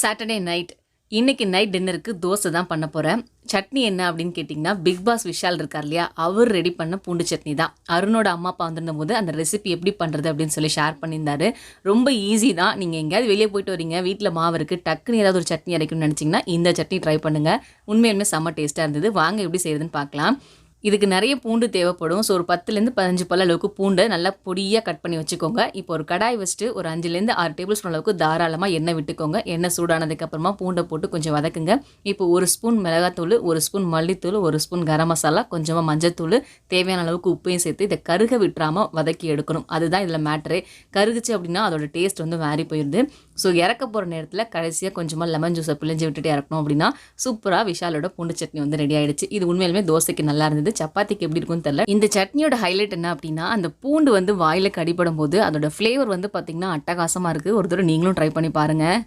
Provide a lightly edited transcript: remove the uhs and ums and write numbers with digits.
Saturday night இன்னைக்கு night டின்னருக்கு தோசை தான் பண்ண போகிறேன். சட்னி என்ன அப்படின்னு கேட்டிங்கன்னா, பிக் பாஸ் விஷால் இருக்கார் இல்லையா, அவர் ரெடி பண்ண பூண்டு சட்னி தான். அருணோட அம்மா அப்பா வந்திருந்த போது அந்த ரெசிபி எப்படி பண்ணுறது அப்படின்னு சொல்லி ஷேர் பண்ணியிருந்தாரு. ரொம்ப ஈஸி தான். நீங்கள் எங்கேயாவது வெளியே போயிட்டு வரீங்க, வீட்டில் மாவு இருக்குது, டக்குன்னு ஏதாவது ஒரு சட்னி அரைக்கணும்னு நினச்சிங்கன்னா இந்த சட்னி ட்ரை பண்ணுங்கள். உண்மையுமே செம்ம டேஸ்ட்டாக இருந்தது. வாங்க எப்படி செய்யுதுன்னு பார்க்கலாம். இதுக்கு நிறைய பூண்டு தேவைப்படும். ஸோ ஒரு 10லேருந்து 15 பல் அளவுக்கு பூண்டை நல்லா பொடியாக கட் பண்ணி வச்சுக்கோங்க. இப்போ ஒரு கடாய் வச்சுட்டு ஒரு 5லேருந்து 6 டேபிள் ஸ்பூன் அளவுக்கு தாராளமாக எண்ணெய் விட்டுக்கோங்க. எண்ணெய் சூடானதுக்கப்புறமா பூண்டை போட்டு கொஞ்சம் வதக்குங்க. இப்போ 1 ஸ்பூன் மிளகாத்தூள், 1 ஸ்பூன் மல்லித்தூள், 1 ஸ்பூன் கரம் மசாலா, கொஞ்சமாக மஞ்சத்தூள், தேவையான அளவுக்கு உப்பையும் சேர்த்து இதை கருக விட்டுறாமல் வதக்கி எடுக்கணும். அதுதான் இதில் மேட்ரு. கருகுச்சு அப்படின்னா அதோட டேஸ்ட் வந்து வேறி போயிடுது. ஸோ இறக்க போகிற நேரத்தில் கடைசியாக கொஞ்சமாக லெமன் ஜூஸை பிழிஞ்சு விட்டுட்டு இறக்கணும் அப்படின்னா சூப்பராக விஷாலோட பூண்டு சட்னி வந்து ரெடி ஆயிடுச்சு. இது உண்மையிலுமே தோசைக்கு நல்லா இருந்தது. சப்பாத்திக்கு எப்படி இருக்கும்னு தெரியல. இந்த சட்னியோட ஹைலைட் என்ன அப்படின்னா, அந்த பூண்டு வந்து வாயில கடிபடும் போது அதோட ஃப்ளேவர் வந்து பார்த்தீங்கன்னா அட்டகாசமாக இருக்குது. ஒரு தடவை நீங்களும் ட்ரை பண்ணி பாருங்கள்.